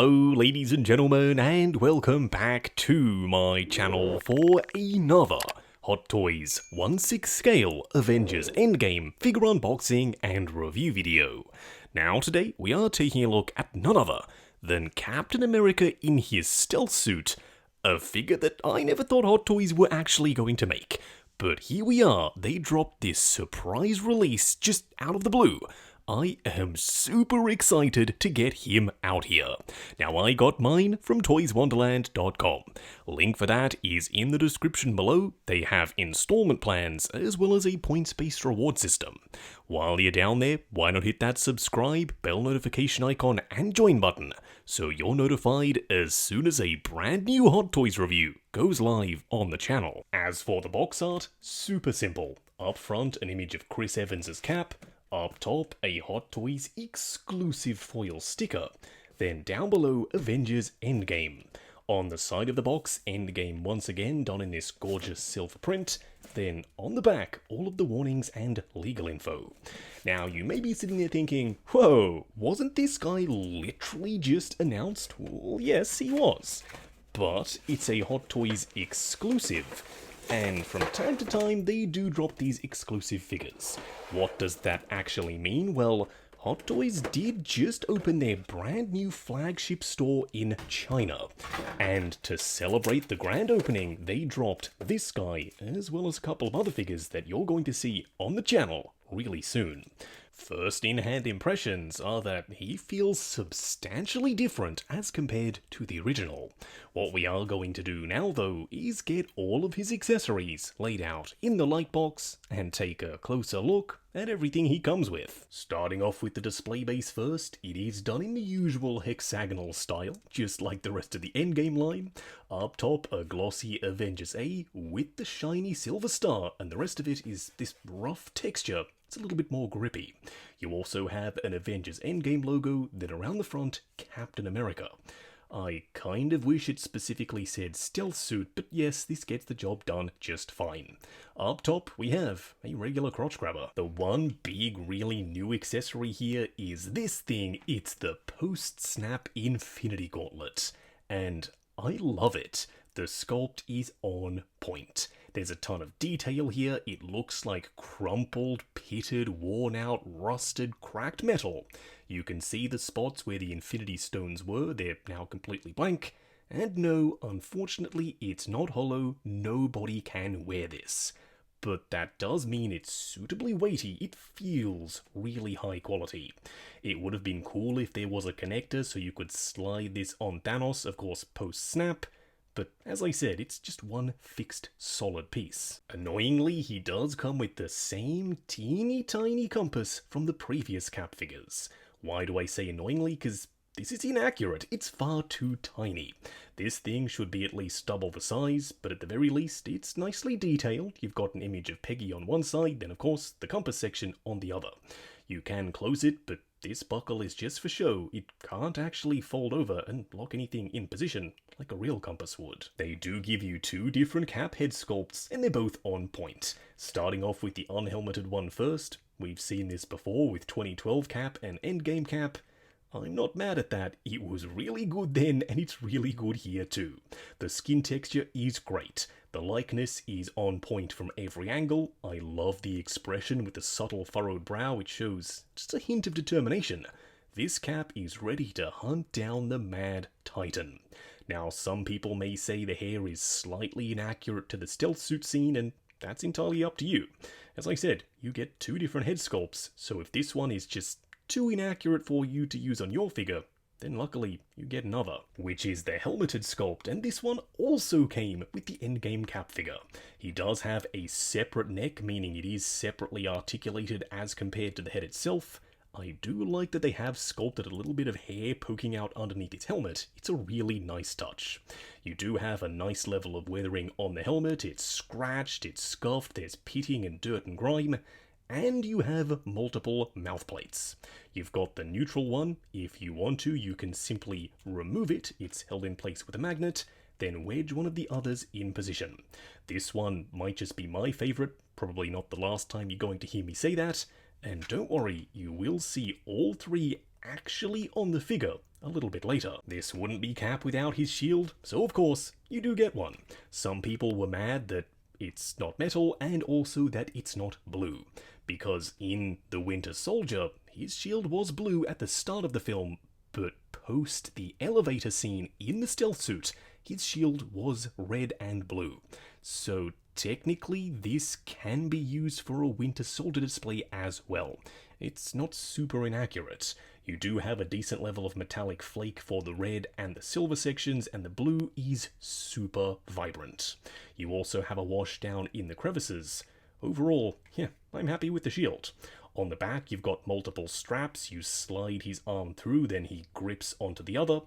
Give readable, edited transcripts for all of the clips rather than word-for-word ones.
Hello ladies and gentlemen, and welcome back to my channel for another Hot Toys 1/6 scale Avengers Endgame figure unboxing and review video. Now today we are taking a look at none other than Captain America in his stealth suit, a figure that I never thought Hot Toys were actually going to make. But here we are, they dropped this surprise release just out of the blue. I am super excited to get him out here. Now I got mine from toyswonderland.com. Link for that is in the description below. They have installment plans as well as a points-based reward system. While you're down there, why not hit that subscribe, bell notification icon and join button so you're notified as soon as a brand new Hot Toys review goes live on the channel. As for the box art, super simple. Up front, an image of Chris Evans' cap. Up top, a Hot Toys exclusive foil sticker. Then down below, Avengers Endgame. On the side of the box, Endgame once again done in this gorgeous silver print. Then on the back, all of the warnings and legal info. Now you may be sitting there thinking, whoa, wasn't this guy literally just announced? Well, yes, he was. But it's a Hot Toys exclusive. And from time to time, they do drop these exclusive figures. What does that actually mean? Well, Hot Toys did just open their brand new flagship store in China. And to celebrate the grand opening, they dropped this guy, as well as a couple of other figures that you're going to see on the channel really soon. First in-hand impressions are that he feels substantially different as compared to the original. What we are going to do now though is get all of his accessories laid out in the light box and take a closer look at everything he comes with. Starting off with the display base first, it is done in the usual hexagonal style, just like the rest of the Endgame line. Up top, a glossy Avengers A with the shiny silver star, and the rest of it is this rough texture. It's a little bit more grippy. You also have an Avengers Endgame logo, then around the front, Captain America. I kind of wish it specifically said stealth suit, but yes, this gets the job done just fine. Up top, we have a regular crotch grabber. The one big, really new accessory here is this thing. It's the post-snap Infinity Gauntlet. And I love it. The sculpt is on point. There's a ton of detail here. It looks like crumpled, pitted, worn out, rusted, cracked metal. You can see the spots where the Infinity Stones were. They're now completely blank. And no, unfortunately, it's not hollow. Nobody can wear this. But that does mean it's suitably weighty. It feels really high quality. It would have been cool if there was a connector so you could slide this on Thanos, of course, post-snap. But as I said, it's just one fixed solid piece. Annoyingly, he does come with the same teeny tiny compass from the previous Cap figures. Why do I say annoyingly? Because this is inaccurate. It's far too tiny. This thing should be at least double the size, but at the very least, it's nicely detailed. You've got an image of Peggy on one side, then of course, the compass section on the other. You can close it, but this buckle is just for show. It can't actually fold over and lock anything in position like a real compass would. They do give you two different Cap head sculpts, and they're both on point. Starting off with the unhelmeted one first. We've seen this before with 2012 Cap and Endgame Cap. I'm not mad at that. It was really good then, and it's really good here too. The skin texture is great. The likeness is on point from every angle. I love the expression with the subtle furrowed brow, which shows just a hint of determination. This Cap is ready to hunt down the Mad Titan. Now, some people may say the hair is slightly inaccurate to the stealth suit scene, and that's entirely up to you. As I said, you get two different head sculpts, so if this one is just too inaccurate for you to use on your figure, then luckily you get another, which is the helmeted sculpt, and this one also came with the Endgame Cap figure. He does have a separate neck, meaning it is separately articulated as compared to the head itself. I do like that they have sculpted a little bit of hair poking out underneath its helmet. It's a really nice touch. You do have a nice level of weathering on the helmet. It's scratched, it's scuffed, there's pitting and dirt and grime. And you have multiple mouth plates. You've got the neutral one. If you want to, you can simply remove it. It's held in place with a magnet. Then wedge one of the others in position. This one might just be my favorite. Probably not the last time you're going to hear me say that. And don't worry, you will see all three actually on the figure a little bit later. This wouldn't be Cap without his shield, so of course, you do get one. Some people were mad that it's not metal and also that it's not blue, because in The Winter Soldier, his shield was blue at the start of the film, but post the elevator scene in the stealth suit, his shield was red and blue. So technically, this can be used for a Winter Soldier display as well. It's not super inaccurate. You do have a decent level of metallic flake for the red and the silver sections, and the blue is super vibrant. You also have a wash down in the crevices. Overall, yeah, I'm happy with the shield. On the back, you've got multiple straps. You slide his arm through, then he grips onto the other.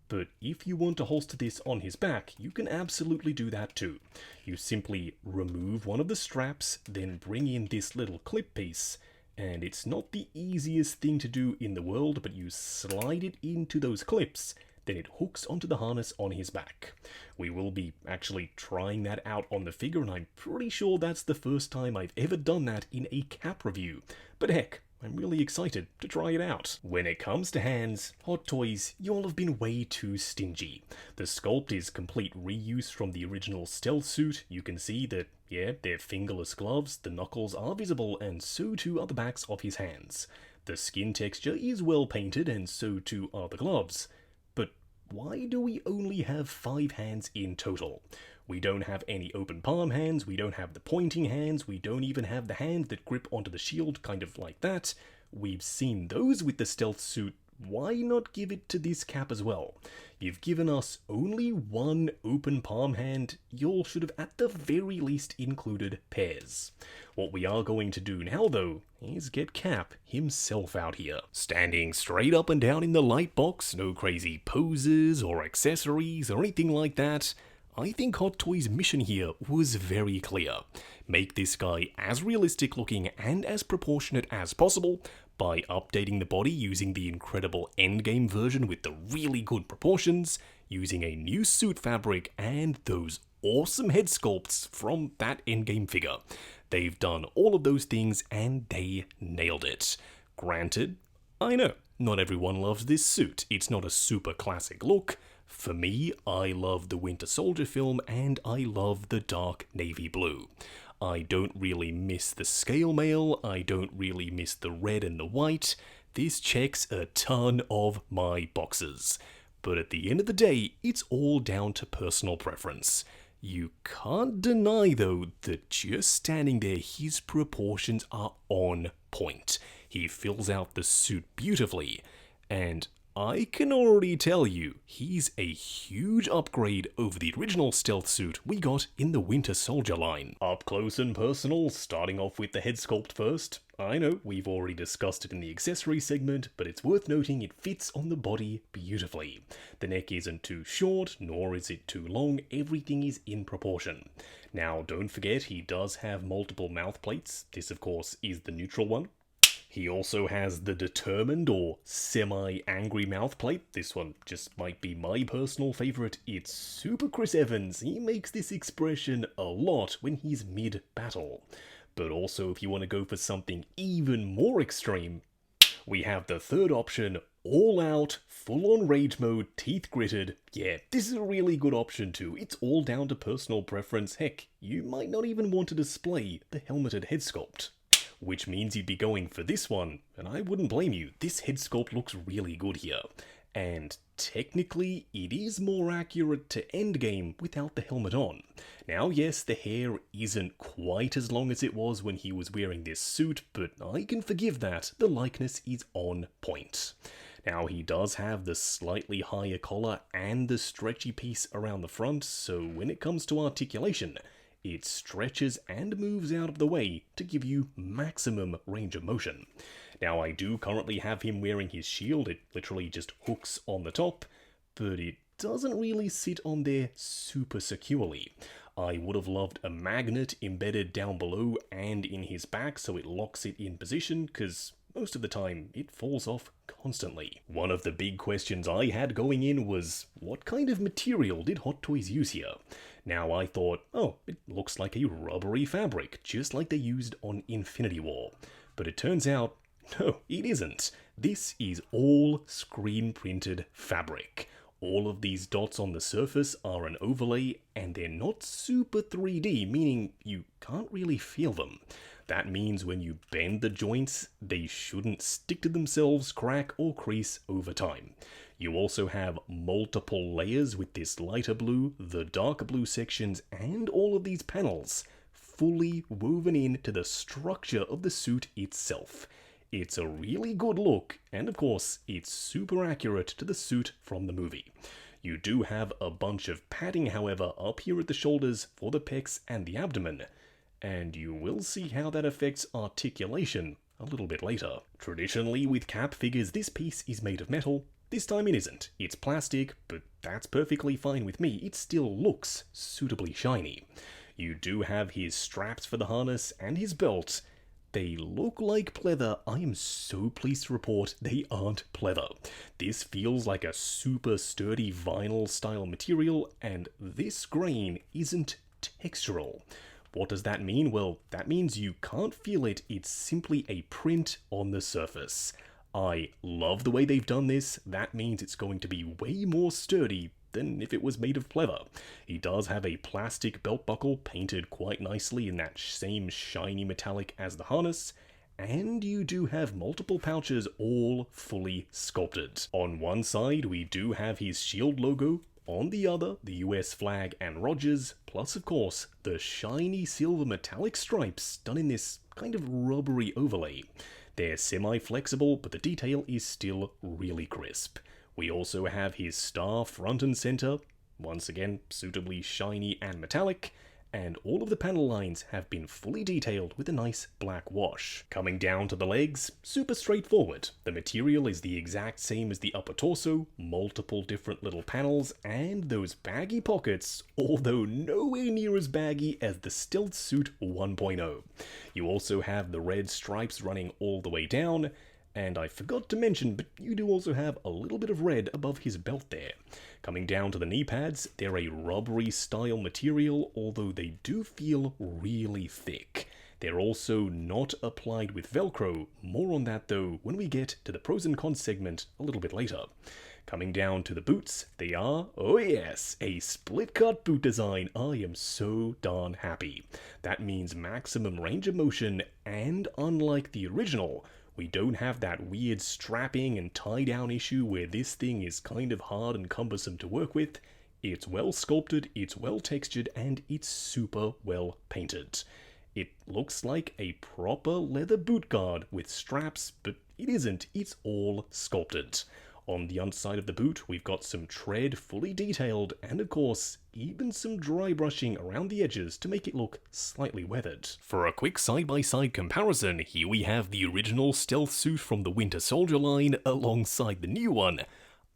But if you want to holster this on his back, you can absolutely do that too. You simply remove one of the straps, then bring in this little clip piece, and it's not the easiest thing to do in the world, but you slide it into those clips, then it hooks onto the harness on his back. We will be actually trying that out on the figure, and I'm pretty sure that's the first time I've ever done that in a Cap review. But heck, I'm really excited to try it out. When it comes to hands, Hot Toys, y'all have been way too stingy. The sculpt is complete reuse from the original stealth suit. You can see that, yeah, they're fingerless gloves, the knuckles are visible, and so too are the backs of his hands. The skin texture is well painted, and so too are the gloves. But why do we only have 5 hands in total? We don't have any open palm hands, we don't have the pointing hands, we don't even have the hands that grip onto the shield, kind of like that. We've seen those with the stealth suit. Why not give it to this Cap as well? You've given us only 1 open palm hand. Y'all should have at the very least included pairs. What we are going to do now though is get Cap himself out here. Standing straight up and down in the light box, no crazy poses or accessories or anything like that. I think Hot Toys' mission here was very clear. Make this guy as realistic looking and as proportionate as possible by updating the body using the incredible Endgame version with the really good proportions, using a new suit fabric, and those awesome head sculpts from that Endgame figure. They've done all of those things and they nailed it. Granted, I know, not everyone loves this suit. It's not a super classic look. For me, I love the Winter Soldier film and I love the dark navy blue. I don't really miss the scale mail, I don't really miss the red and the white. This checks a ton of my boxes. But at the end of the day, it's all down to personal preference. You can't deny though that just standing there, his proportions are on point. He fills out the suit beautifully, and I can already tell you, he's a huge upgrade over the original stealth suit we got in the Winter Soldier line. Up close and personal, starting off with the head sculpt first. I know, we've already discussed it in the accessory segment, but it's worth noting it fits on the body beautifully. The neck isn't too short, nor is it too long, everything is in proportion. Now, don't forget, he does have multiple mouth plates. This, of course, is the neutral one. He also has the determined or semi-angry mouth plate. This one just might be my personal favourite. It's super Chris Evans. He makes this expression a lot when he's mid-battle. But also, if you want to go for something even more extreme, we have the third option, all out, full-on rage mode, teeth gritted. Yeah, this is a really good option too. It's all down to personal preference. Heck, you might not even want to display the helmeted head sculpt. Which means you'd be going for this one, and I wouldn't blame you. This head sculpt looks really good here. And technically, it is more accurate to Endgame without the helmet on. Now, yes, the hair isn't quite as long as it was when he was wearing this suit, but I can forgive that. The likeness is on point. Now, he does have the slightly higher collar and the stretchy piece around the front, so when it comes to articulation, it stretches and moves out of the way to give you maximum range of motion. Now, I do currently have him wearing his shield. It literally just hooks on the top, but it doesn't really sit on there super securely. I would have loved a magnet embedded down below and in his back so it locks it in position, because most of the time it falls off constantly. One of the big questions I had going in was, what kind of material did Hot Toys use here? Now I thought, oh, it looks like a rubbery fabric, just like they used on Infinity War. But it turns out, No, it isn't. This is all screen printed fabric. All of these dots on the surface are an overlay, and they're not super 3D, meaning you can't really feel them. That means when you bend the joints, they shouldn't stick to themselves, crack, or crease over time. You also have multiple layers with this lighter blue, the darker blue sections, and all of these panels fully woven into the structure of the suit itself. It's a really good look, and of course, it's super accurate to the suit from the movie. You do have a bunch of padding, however, up here at the shoulders for the pecs and the abdomen, and you will see how that affects articulation a little bit later. Traditionally, with Cap figures, this piece is made of metal. This time it isn't. It's plastic, but that's perfectly fine with me. It still looks suitably shiny. You do have his straps for the harness and his belt. They look like pleather. I am so pleased to report they aren't pleather. This feels like a super sturdy vinyl style material, and this grain isn't textural. What does that mean? Well, that means you can't feel it. It's simply a print on the surface. I love the way they've done this. That means it's going to be way more sturdy than if it was made of pleather. He does have a plastic belt buckle painted quite nicely in that same shiny metallic as the harness, and you do have multiple pouches all fully sculpted. On one side we do have his shield logo, on the other the US flag and Rogers, plus of course the shiny silver metallic stripes done in this kind of rubbery overlay. They're semi-flexible, but the detail is still really crisp. We also have his star front and center, once again suitably shiny and metallic, and all of the panel lines have been fully detailed with a nice black wash. Coming down to the legs, super straightforward. The material is the exact same as the upper torso, multiple different little panels, and those baggy pockets, although nowhere near as baggy as the Stealth Suit 1.0. You also have the red stripes running all the way down, and I forgot to mention, but you do also have a little bit of red above his belt there. Coming down to the knee pads, they're a rubbery style material, although they do feel really thick. They're also not applied with Velcro. More on that though when we get to the pros and cons segment a little bit later. Coming down to the boots, they are, oh yes, a split cut boot design. I am so darn happy. That means maximum range of motion, and unlike the original, we don't have that weird strapping and tie down issue where this thing is kind of hard and cumbersome to work with. It's well sculpted, it's well textured, and it's super well painted. It looks like a proper leather boot guard with straps, but it isn't, it's all sculpted. On the underside of the boot, we've got some tread fully detailed, and of course, even some dry brushing around the edges to make it look slightly weathered. For a quick side-by-side comparison, here we have the original stealth suit from the Winter Soldier line alongside the new one.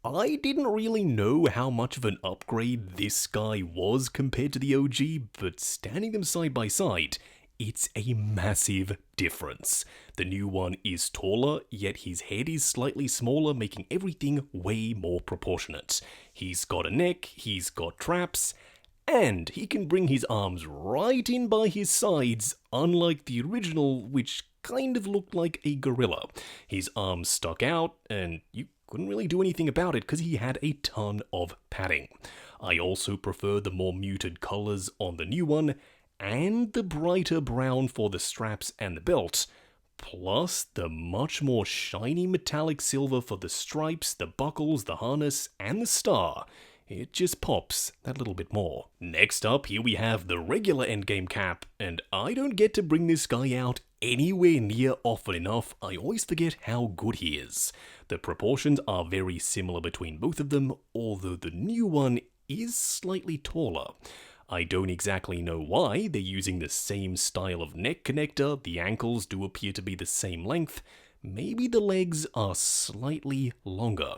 I didn't really know how much of an upgrade this guy was compared to the OG, but standing them side by side, it's a massive difference. The new one is taller, yet his head is slightly smaller, making everything way more proportionate. He's got a neck, he's got traps, and he can bring his arms right in by his sides, unlike the original, which kind of looked like a gorilla. His arms stuck out, and you couldn't really do anything about it because he had a ton of padding. I also prefer the more muted colors on the new one, and the brighter brown for the straps and the belt, plus the much more shiny metallic silver for the stripes, the buckles, the harness, and the star. It just pops that little bit more. Next up, here we have the regular Endgame Cap, and I don't get to bring this guy out anywhere near often enough. I always forget how good he is. The proportions are very similar between both of them, although the new one is slightly taller. I don't exactly know why. They're using the same style of neck connector, the ankles do appear to be the same length, maybe the legs are slightly longer.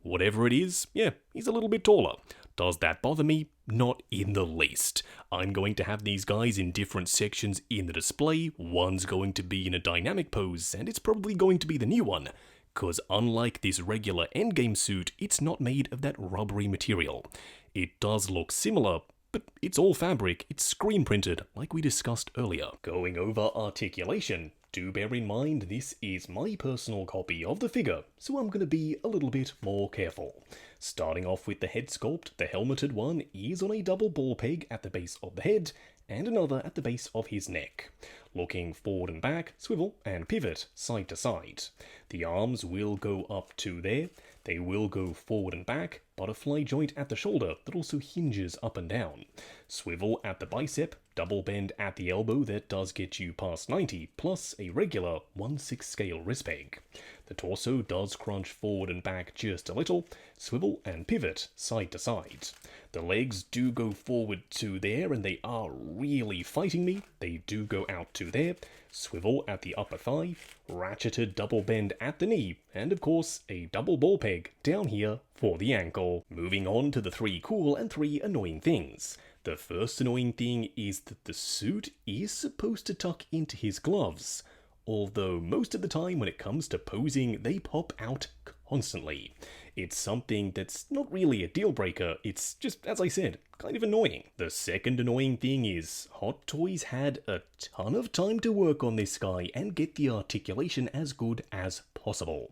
Whatever it is, yeah, he's a little bit taller. Does that bother me? Not in the least. I'm going to have these guys in different sections in the display. One's going to be in a dynamic pose, and it's probably going to be the new one. Because unlike this regular Endgame suit, it's not made of that rubbery material. It does look similar, but it's all fabric, it's screen printed, like we discussed earlier. Going over articulation, Do bear in mind this is my personal copy of the figure, so I'm going to be a little bit more careful. Starting off with the head sculpt, the helmeted one is on a double ball peg at the base of the head, and another at the base of his neck. Looking forward and back, swivel and pivot side to side. The arms will go up to there, they will go forward and back, butterfly joint at the shoulder that also hinges up and down. Swivel at the bicep, double bend at the elbow that does get you past 90, plus a regular 1/6 scale wrist peg. The torso does crunch forward and back just a little, swivel and pivot side to side. The legs do go forward to there and they are really fighting me. They do go out to there, swivel at the upper thigh, ratcheted double bend at the knee, and of course a double ball peg down here for the ankle. Moving on to the 3 cool and 3 annoying things. The first annoying thing is that the suit is supposed to tuck into his gloves, although most of the time when it comes to posing they pop out constantly. It's something that's not really a deal breaker, it's just, as I said, kind of annoying. The second annoying thing is Hot Toys had a ton of time to work on this guy and get the articulation as good as possible.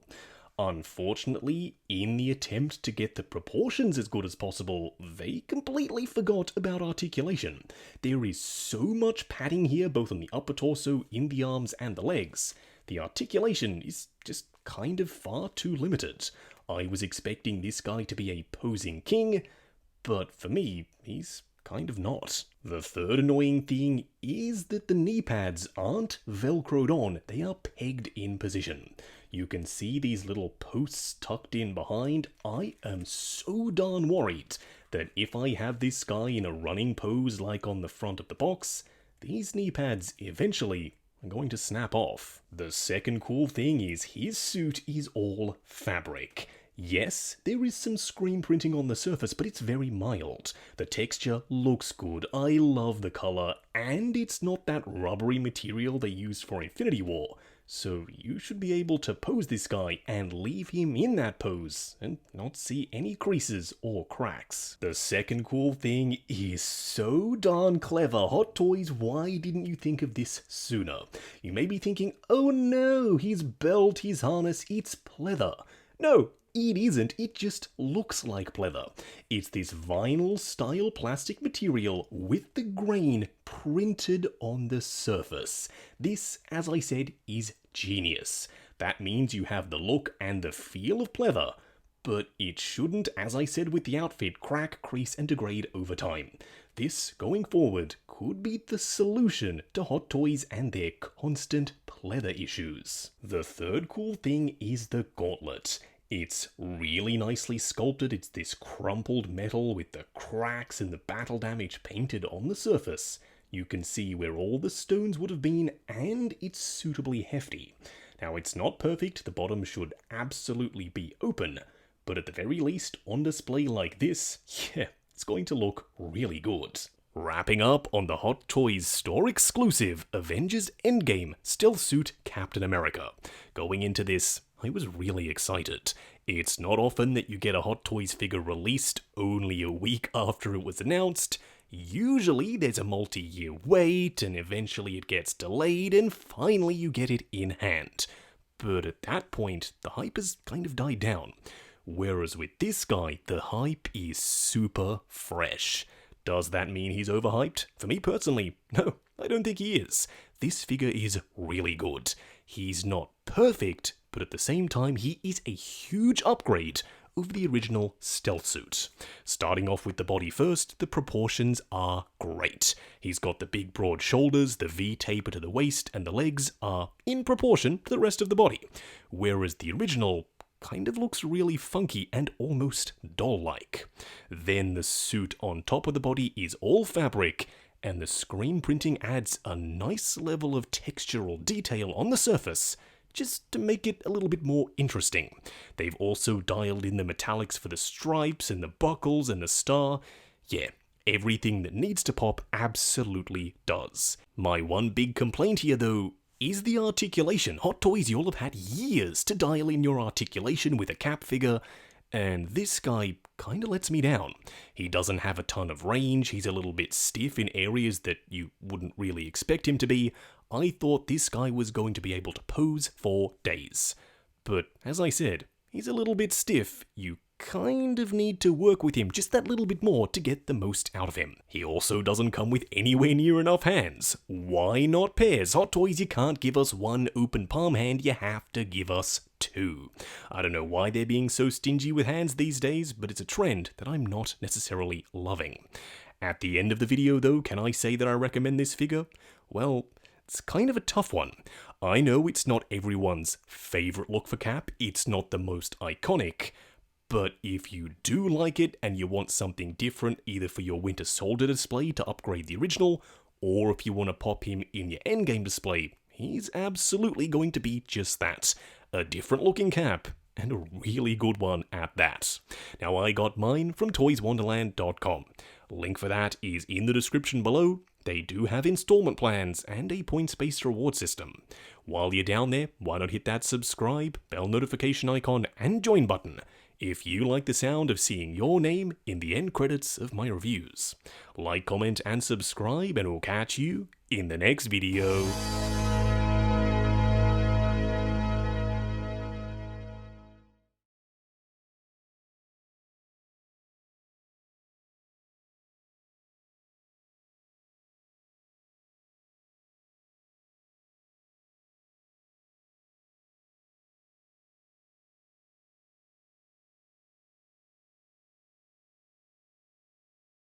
Unfortunately, in the attempt to get the proportions as good as possible, they completely forgot about articulation. There is so much padding here, both on the upper torso, in the arms, and the legs. The articulation is just kind of far too limited. I was expecting this guy to be a posing king, but for me, he's kind of not. The third annoying thing is that the knee pads aren't velcroed on, they are pegged in position. You can see these little posts tucked in behind. I am so darn worried that if I have this guy in a running pose like on the front of the box, these knee pads eventually are going to snap off. The second cool thing is his suit is all fabric. Yes, there is some screen printing on the surface, but it's very mild. The texture looks good, I love the colour, and it's not that rubbery material they used for Infinity War. So you should be able to pose this guy and leave him in that pose and not see any creases or cracks. The second cool thing is so darn clever. Hot Toys, why didn't you think of this sooner? You may be thinking, oh no, his belt, his harness, it's pleather. No, it isn't, it just looks like pleather. It's this vinyl style plastic material with the grain printed on the surface. This, as I said, is genius. That means you have the look and the feel of pleather, but it shouldn't, as I said with the outfit, crack, crease and degrade over time. This, going forward, could be the solution to Hot Toys and their constant pleather issues. The third cool thing is the gauntlet. It's really nicely sculpted, it's this crumpled metal with the cracks and the battle damage painted on the surface. You can see where all the stones would have been, and it's suitably hefty. Now it's not perfect, the bottom should absolutely be open, but at the very least, on display like this, yeah, it's going to look really good. Wrapping up on the Hot Toys store exclusive Avengers Endgame stealth suit Captain America. Going into this, I was really excited. It's not often that you get a Hot Toys figure released only a week after it was announced. Usually there's a multi-year wait, and eventually it gets delayed, and finally you get it in hand. But at that point, the hype has kind of died down. Whereas with this guy, the hype is super fresh. Does that mean he's overhyped? For me personally, no, I don't think he is. This figure is really good. He's not perfect, but at the same time, he is a huge upgrade over the original stealth suit. Starting off with the body first, the proportions are great. He's got the big broad shoulders, the V taper to the waist, and the legs are in proportion to the rest of the body. Whereas the original kind of looks really funky and almost doll-like. Then the suit on top of the body is all fabric, and the screen printing adds a nice level of textural detail on the surface, just to make it a little bit more interesting. They've also dialed in the metallics for the stripes and the buckles and the star. Yeah, everything that needs to pop absolutely does. My one big complaint here though is the articulation. Hot Toys, you'll have had years to dial in your articulation with a Cap figure, and this guy kinda lets me down. He doesn't have a ton of range, he's a little bit stiff in areas that you wouldn't really expect him to be. I thought this guy was going to be able to pose for days. But as I said, he's a little bit stiff. You kind of need to work with him just that little bit more to get the most out of him. He also doesn't come with anywhere near enough hands. Why not pairs? Hot Toys, you can't give us one open palm hand, you have to give us two. I don't know why they're being so stingy with hands these days, but it's a trend that I'm not necessarily loving. At the end of the video though, can I say that I recommend this figure? Well, it's kind of a tough one. I know it's not everyone's favourite look for Cap, it's not the most iconic, but if you do like it and you want something different either for your Winter Soldier display to upgrade the original, or if you want to pop him in your Endgame display, he's absolutely going to be just that. A different looking Cap, and a really good one at that. Now I got mine from toyswonderland.com. Link for that is in the description below. They do have installment plans and a points-based reward system. While you're down there, why not hit that subscribe, bell notification icon, and join button if you like the sound of seeing your name in the end credits of my reviews. Like, comment, and subscribe, and we'll catch you in the next video.